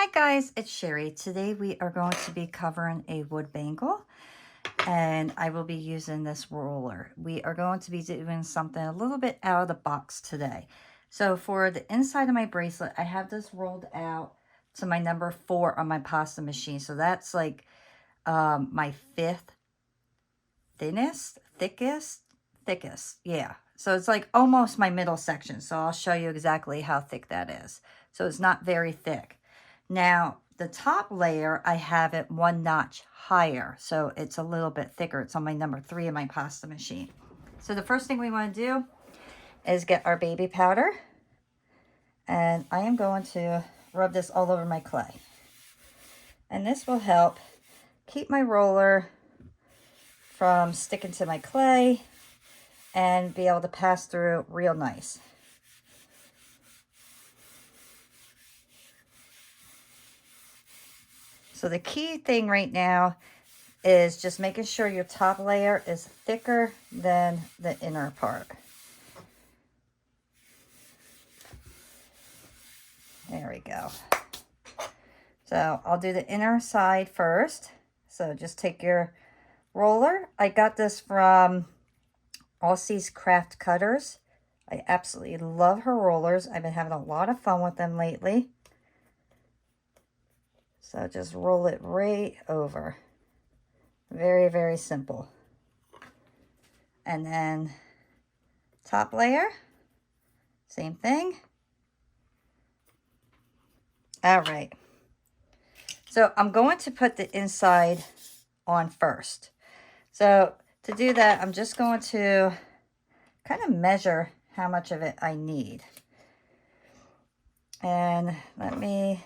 Hi guys, it's Sherry. Today we are going to be covering a wood bangle and I will be using this roller. We are going to be doing something a little bit out of the box today. So for the inside of my bracelet, I have this rolled out to my number 4 on my pasta machine. So that's like my thickest. Yeah. So it's like almost my middle section. So I'll show you exactly how thick that is. So it's not very thick. Now, the top layer, I have it one notch higher, so it's a little bit thicker. It's on my number 3 in my pasta machine. So the first thing we want to do is get our baby powder, and I am going to rub this all over my clay. And this will help keep my roller from sticking to my clay and be able to pass through real nice. So the key thing right now is just making sure your top layer is thicker than the inner part. There we go. So I'll do the inner side first. So just take your roller. I got this from Aussie's Craft Cutters. I absolutely love her rollers. I've been having a lot of fun with them lately. So just roll it right over. Very, very simple. And then top layer, same thing. All right. So I'm going to put the inside on first. So to do that, I'm just going to kind of measure how much of it I need. And let me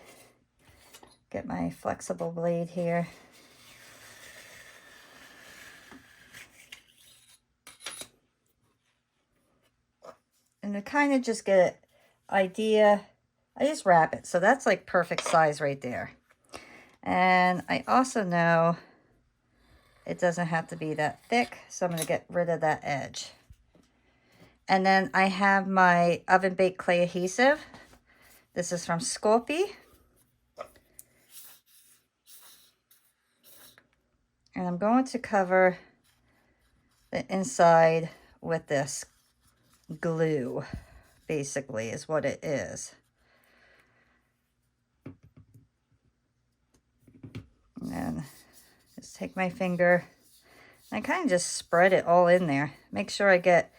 get my flexible blade here. And to kind of just get an idea, I just wrap it. So that's like perfect size right there. And I also know it doesn't have to be that thick, so I'm going to get rid of that edge. And then I have my oven baked clay adhesive. This is from Sculpey. And I'm going to cover the inside with this glue, basically, is what it is. And then just take my finger and I kind of just spread it all in there. Make sure I get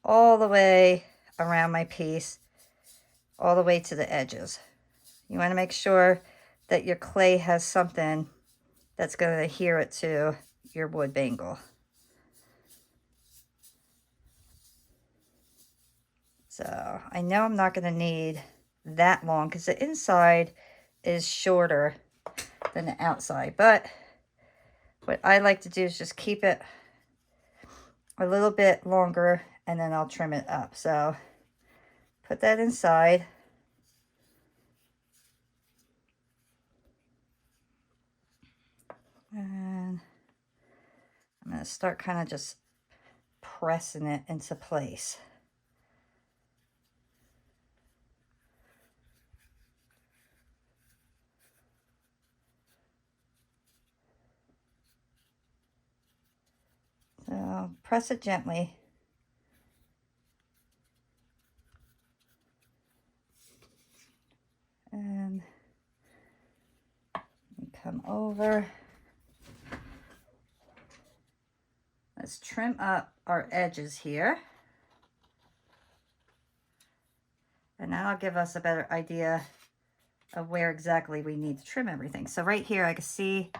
all the way around my piece, all the way to the edges. You want to make sure that your clay has something that's going to adhere it to your wood bangle. So I know I'm not going to need that long because the inside is shorter than the outside. But what I like to do is just keep it a little bit longer and then I'll trim it up. So put that inside. And I'm going to start kind of just pressing it into place. So press it gently. And come over. Let's trim up our edges here. And that'll give us a better idea of where exactly we need to trim everything. So right here, I can see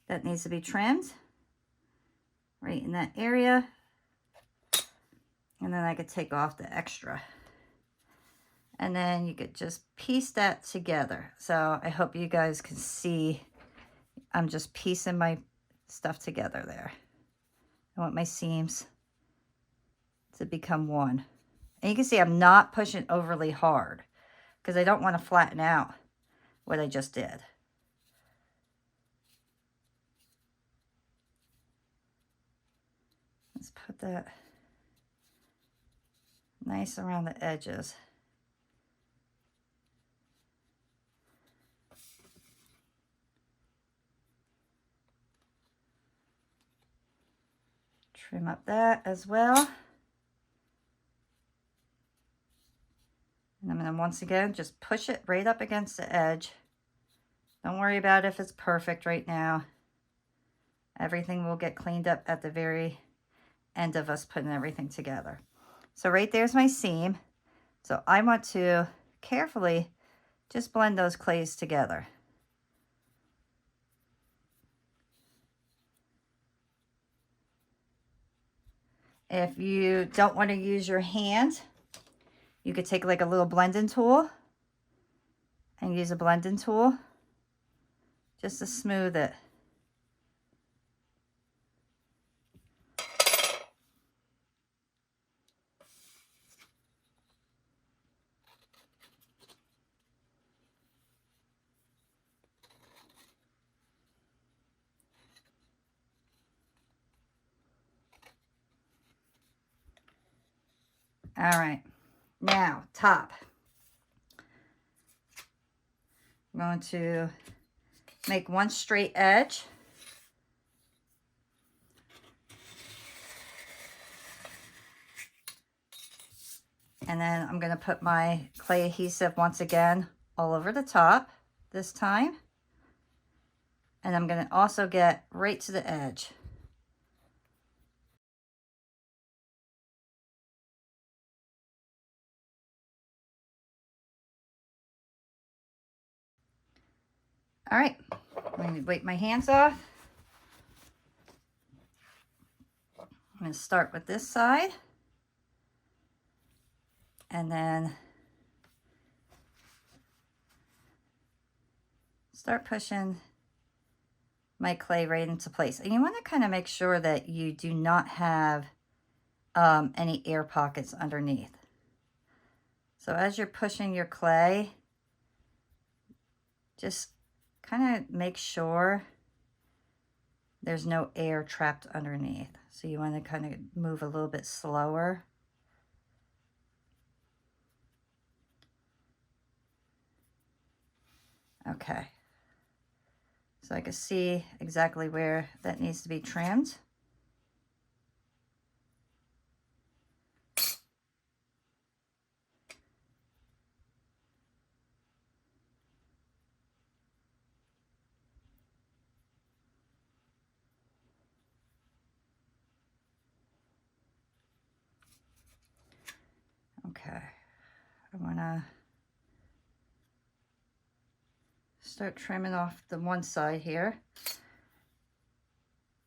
that needs to be trimmed. Right in that area. And then I could take off the extra. And then you could just piece that together. So I hope you guys can see I'm just piecing my stuff together there. I want my seams to become one. And you can see I'm not pushing overly hard because I don't want to flatten out what I just did. Let's put that nice around the edges. Trim up that as well. And I'm going to once again just push it right up against the edge. Don't worry about if it's perfect right now. Everything will get cleaned up at the very end of us putting everything together. So right there's my seam. So I want to carefully just blend those clays together. If you don't want to use your hand, you could take like a little blending tool and use a blending tool just to smooth it. All right, now top. I'm going to make one straight edge. And then I'm going to put my clay adhesive once again all over the top this time. And I'm going to also get right to the edge. All right, I'm going to wipe my hands off. I'm going to start with this side. And then start pushing my clay right into place. And you want to kind of make sure that you do not have any air pockets underneath. So as you're pushing your clay, just kind of make sure there's no air trapped underneath. So you want to kind of move a little bit slower. Okay. So I can see exactly where that needs to be trimmed. Okay, I want to start trimming off the one side here.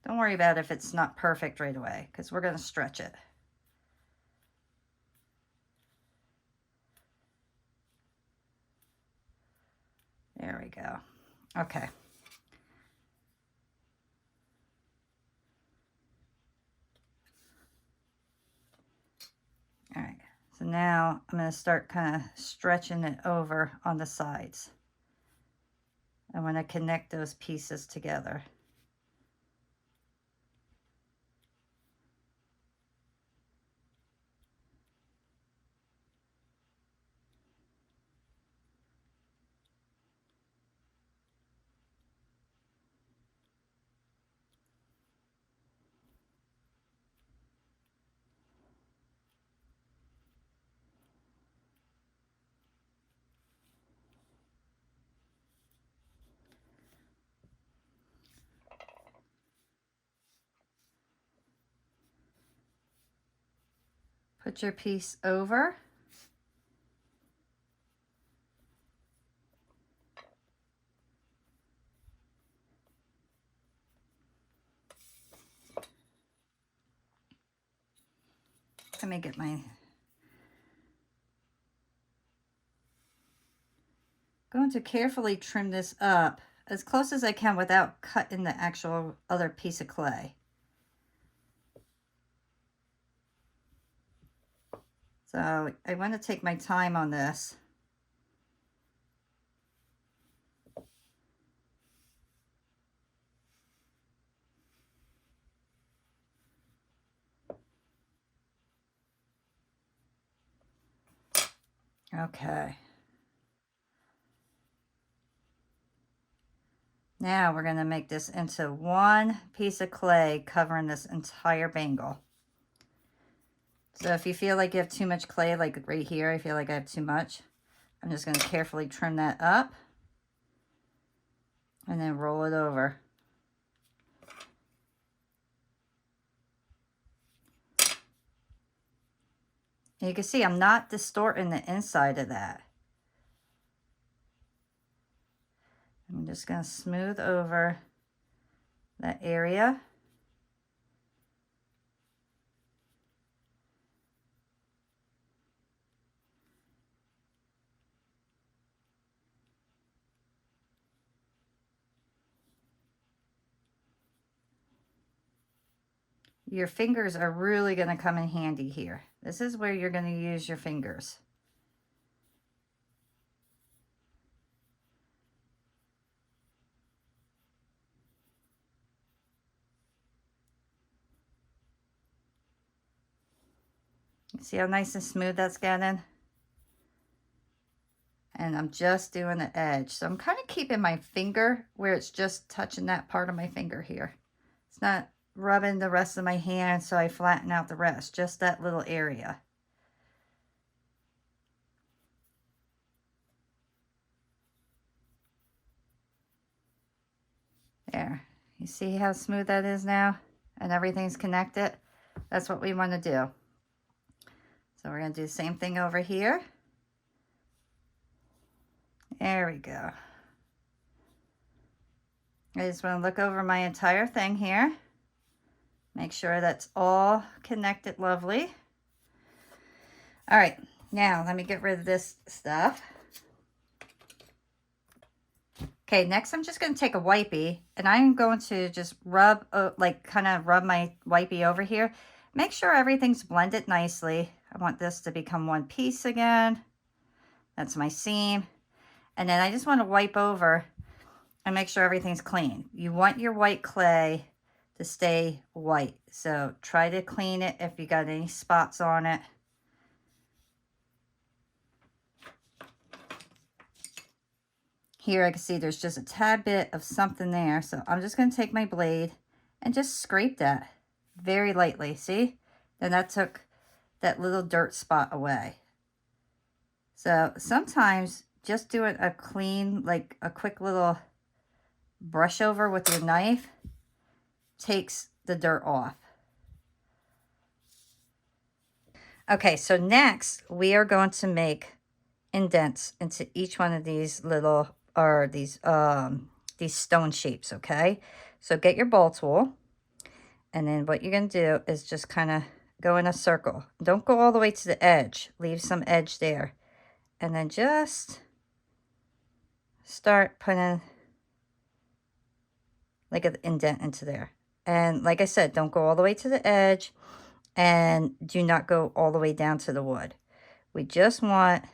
Don't worry about if it's not perfect right away, because we're going to stretch it. There we go. Okay. All right, so now I'm going to start kind of stretching it over on the sides. I want to connect those pieces together. Put your piece over. Let me get my... Going to carefully trim this up as close as I can without cutting the actual other piece of clay. So I want to take my time on this. Okay. Now we're going to make this into one piece of clay covering this entire bangle. So if you feel like you have too much clay, like right here, I feel like I have too much, I'm just going to carefully trim that up and then roll it over. And you can see I'm not distorting the inside of that. I'm just going to smooth over that area. Your fingers are really going to come in handy here. This is where you're going to use your fingers. See how nice and smooth that's getting? And I'm just doing the edge. So I'm kind of keeping my finger where it's just touching that part of my finger here. It's not rubbing the rest of my hand so I flatten out the rest, just that little area. There. You see how smooth that is now? And everything's connected? That's what we want to do. So we're going to do the same thing over here. There we go. I just want to look over my entire thing here. Make sure that's all connected lovely. All right, now let me get rid of this stuff. Okay, next I'm just going to take a wipey and I'm going to just rub, like kind of rub my wipey over here. Make sure everything's blended nicely. I want this to become one piece again. That's my seam. And then I just want to wipe over and make sure everything's clean. You want your white clay to stay white. So try to clean it if you got any spots on it. Here I can see there's just a tad bit of something there. So I'm just going to take my blade and just scrape that very lightly. See? Then that took that little dirt spot away. So sometimes just doing a clean, like a quick little brush over with your knife takes the dirt off. Okay, so next we are going to make indents into each one of these little, or these stone shapes, okay? So get your ball tool, and then what you're going to do is just kind of go in a circle. Don't go all the way to the edge. Leave some edge there. And then just start putting like an indent into there. And like I said, don't go all the way to the edge, and do not go all the way down to the wood. We just want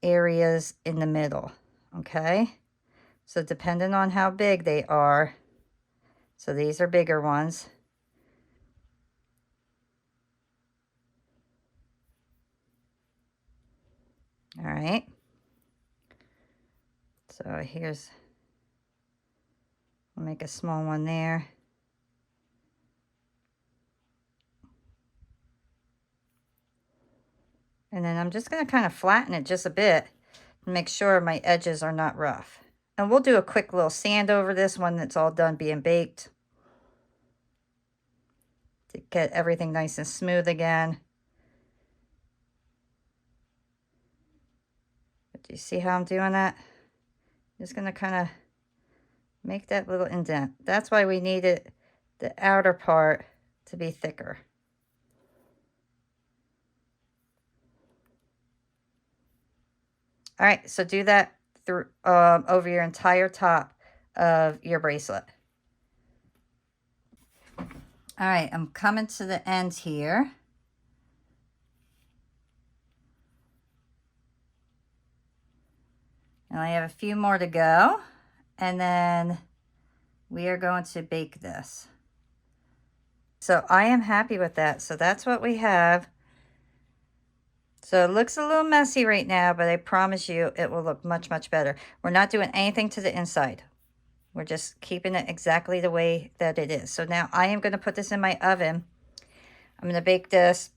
areas in the middle, okay? So depending on how big they are, so these are bigger ones. All right. So here's, we'll make a small one there. And then I'm just going to kind of flatten it just a bit to make sure my edges are not rough. And we'll do a quick little sand over this one that's all done being baked, to get everything nice and smooth again. But do you see how I'm doing that? Just going to kind of make that little indent. That's why we needed the outer part to be thicker. All right, so do that through over your entire top of your bracelet. All right, I'm coming to the end here. And I have a few more to go. And then we are going to bake this. So I am happy with that. So that's what we have. So it looks a little messy right now, but I promise you it will look much, much better. We're not doing anything to the inside. We're just keeping it exactly the way that it is. So now I am going to put this in my oven. I'm going to bake this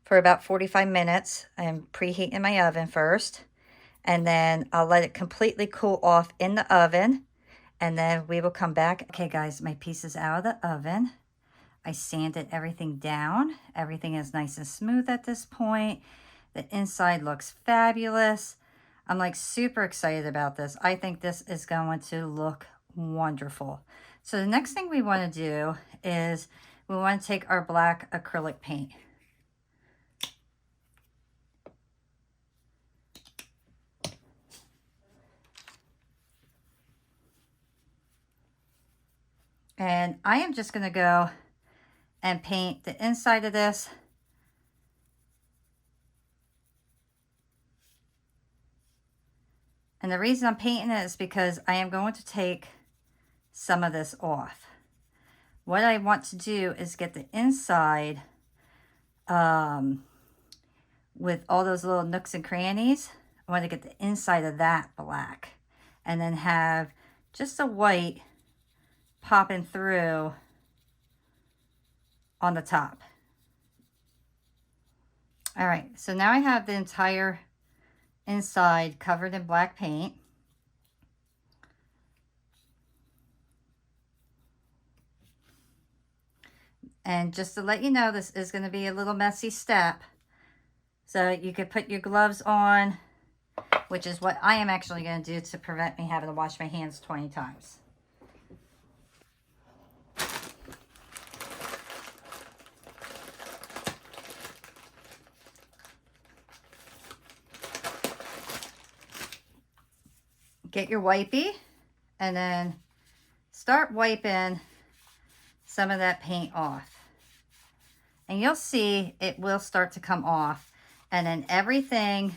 for about 45 minutes. I'm preheating my oven first. And then I'll let it completely cool off in the oven. And then we will come back. Okay, guys, my piece is out of the oven. I sanded everything down. Everything is nice and smooth at this point. The inside looks fabulous. I'm like super excited about this. I think this is going to look wonderful. So the next thing we want to do is we want to take our black acrylic paint. And I am just going to go and paint the inside of this. And the reason I'm painting it is because I am going to take some of this off. What I want to do is get the inside with all those little nooks and crannies. I want to get the inside of that black and then have just a white popping through on the top. All right, so now I have the entire inside covered in black paint. And just to let you know, this is going to be a little messy step. So you could put your gloves on, which is what I am actually going to do to prevent me having to wash my hands 20 times. Get your wipey and then start wiping some of that paint off. And you'll see it will start to come off. And then everything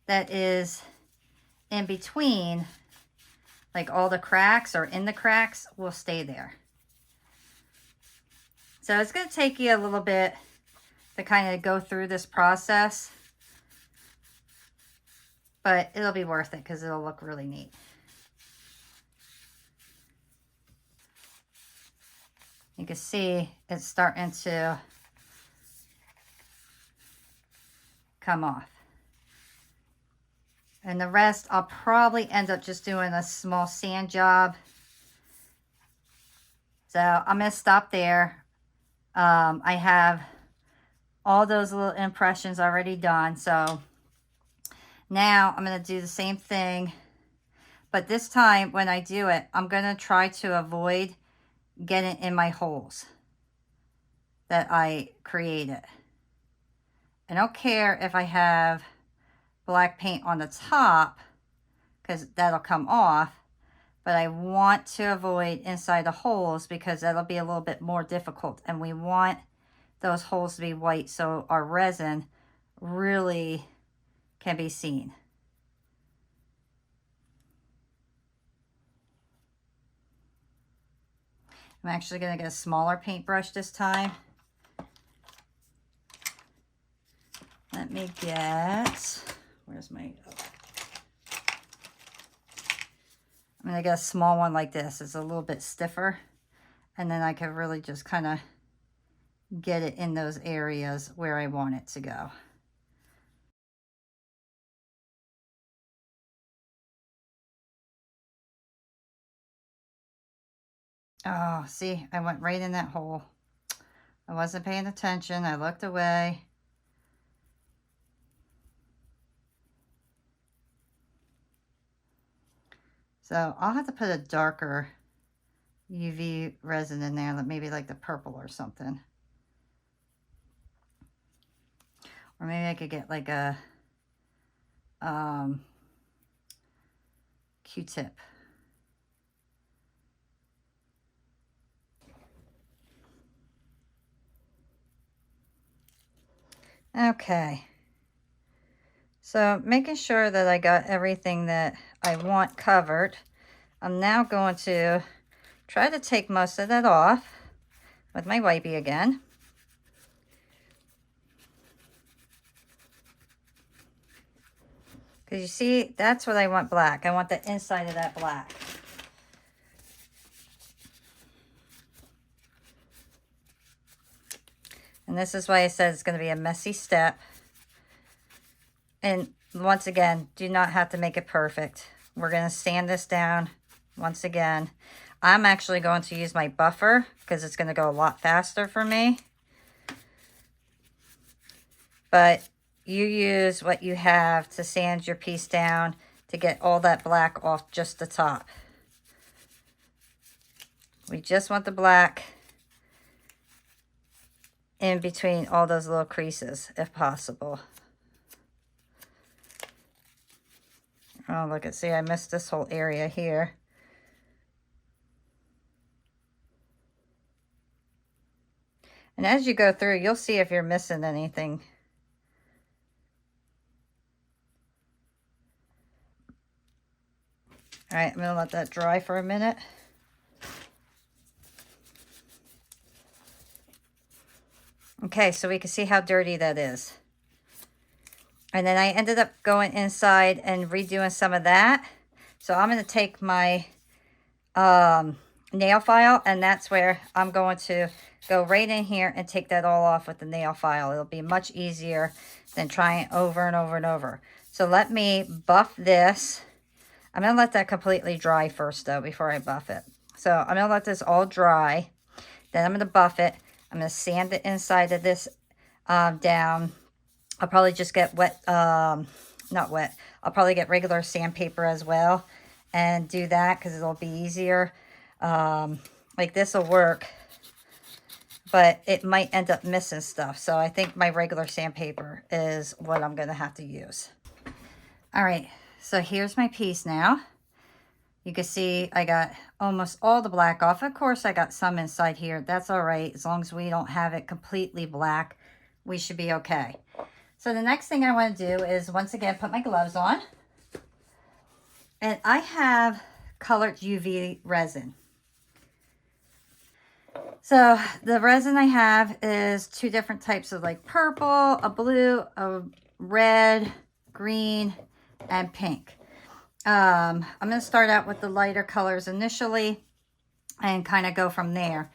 that is in between, like all the cracks or in the cracks, will stay there. So it's going to take you a little bit to kind of go through this process. But it'll be worth it because it'll look really neat. You can see it's starting to come off. And the rest, I'll probably end up just doing a small sand job. So I'm going to stop there. I have all those little impressions already done. So now I'm going to do the same thing. But this time when I do it, I'm going to try to avoid getting in my holes that I created. I don't care if I have black paint on the top because that'll come off, but I want to avoid inside the holes because that'll be a little bit more difficult, and we want those holes to be white so our resin really can be seen. I'm actually going to get a smaller paintbrush this time. Let me get, where's my, I'm going to get a small one like this. It's a little bit stiffer. And then I can really just kind of get it in those areas where I want it to go. Oh, see, I went right in that hole. I wasn't paying attention. I looked away. So I'll have to put a darker UV resin in there, maybe like the purple or something. Or maybe I could get like a Q-tip. Okay. So making sure that I got everything that I want covered, I'm now going to try to take most of that off with my wipey again. Because you see, that's what I want black. I want the inside of that black. And this is why I said it's going to be a messy step. And once again, do not have to make it perfect. We're going to sand this down once again. I'm actually going to use my buffer because it's going to go a lot faster for me. But you use what you have to sand your piece down to get all that black off just the top. We just want the black in between all those little creases if possible. Oh, look at, see, I missed this whole area here. And as you go through, you'll see if you're missing anything. All right, I'm going to let that dry for a minute. Okay, so we can see how dirty that is. And then I ended up going inside and redoing some of that. So I'm going to take my nail file, and that's where I'm going to go right in here and take that all off with the nail file. It'll be much easier than trying over and over and over. So let me buff this. I'm going to let that completely dry first, though, before I buff it. So I'm going to let this all dry. Then I'm going to buff it. I'm going to sand the inside of this down. I'll probably just get wet, not wet. I'll probably get regular sandpaper as well and do that because it'll be easier. Like this will work, but it might end up missing stuff. So I think my regular sandpaper is what I'm going to have to use. All right, so here's my piece now. You can see I got almost all the black off. Of course, I got some inside here. That's all right. As long as we don't have it completely black, we should be okay. So the next thing I want to do is, once again, put my gloves on. And I have colored UV resin. So the resin I have is two different types of like purple, a blue, a red, green, and pink. I'm going to start out with the lighter colors initially and kind of go from there.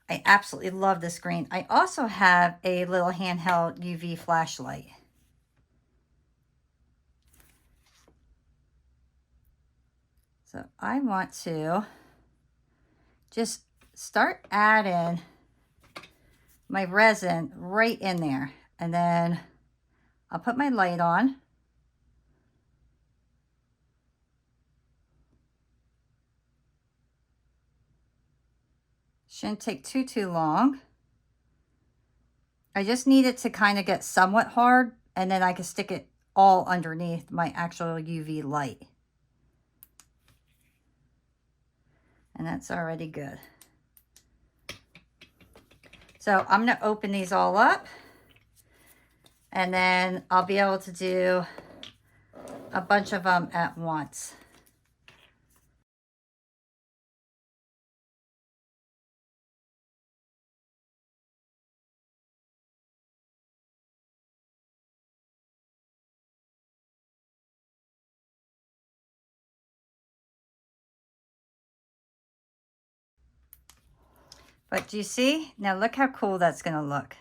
I absolutely love this green. I also have a little handheld UV flashlight. So I want to just start adding my resin right in there. And then I'll put my light on. Shouldn't take too long. I just need it to kind of get somewhat hard, and then I can stick it all underneath my actual UV light. And that's already good. So I'm going to open these all up, and then I'll be able to do a bunch of them at once. But do you see? Now look how cool that's going to look.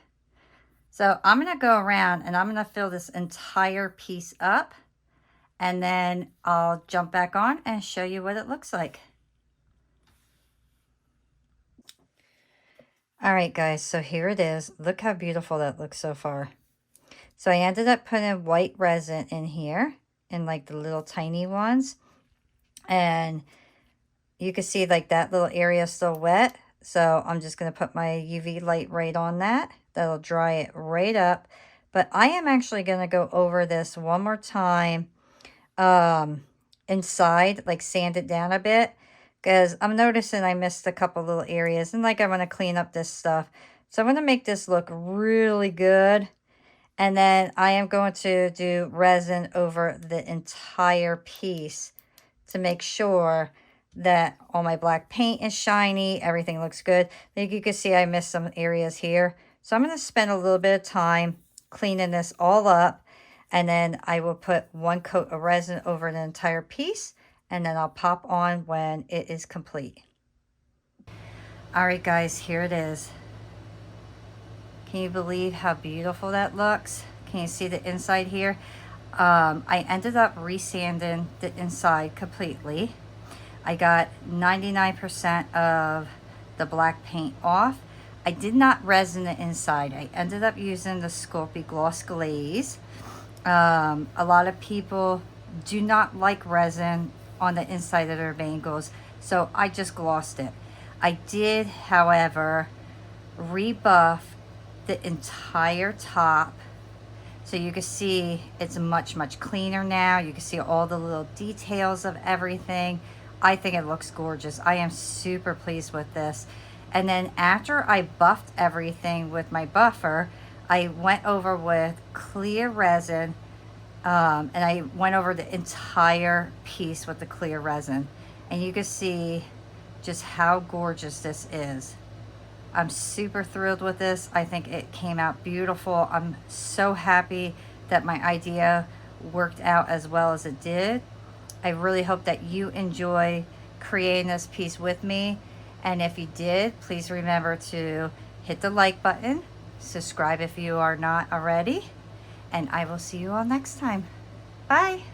So I'm going to go around and I'm going to fill this entire piece up. And then I'll jump back on and show you what it looks like. All right, guys. So here it is. Look how beautiful that looks so far. So I ended up putting white resin in here in like the little tiny ones. And you can see like that little area is still wet. So I'm just going to put my UV light right on that. That'll dry it right up. But I am actually going to go over this one more time inside, like sand it down a bit. Because I'm noticing I missed a couple little areas. And like I want to clean up this stuff. So I'm going to make this look really good. And then I am going to do resin over the entire piece to make sure that all my black paint is shiny, everything looks good. Like you can see I missed some areas here. So I'm going to spend a little bit of time cleaning this all up. And then I will put 1 coat of resin over the entire piece, and then I'll pop on when it is complete. All right, guys, here it is. Can you believe how beautiful that looks? Can you see the inside here? I ended up resanding the inside completely. I got 99% of the black paint off. I did not resin the inside. I ended up using the Sculpey Gloss Glaze. A lot of people do not like resin on the inside of their bangles, so I just glossed it. I did, however, rebuff the entire top, so you can see it's much cleaner now. You can see all the little details of everything. I think it looks gorgeous. I am super pleased with this. And then after I buffed everything with my buffer, I went over with clear resin, and I went over the entire piece with the clear resin. And you can see just how gorgeous this is. I'm super thrilled with this. I think it came out beautiful. I'm so happy that my idea worked out as well as it did. I really hope that you enjoy creating this piece with me. And if you did, please remember to hit the like button, subscribe if you are not already, and I will see you all next time. Bye.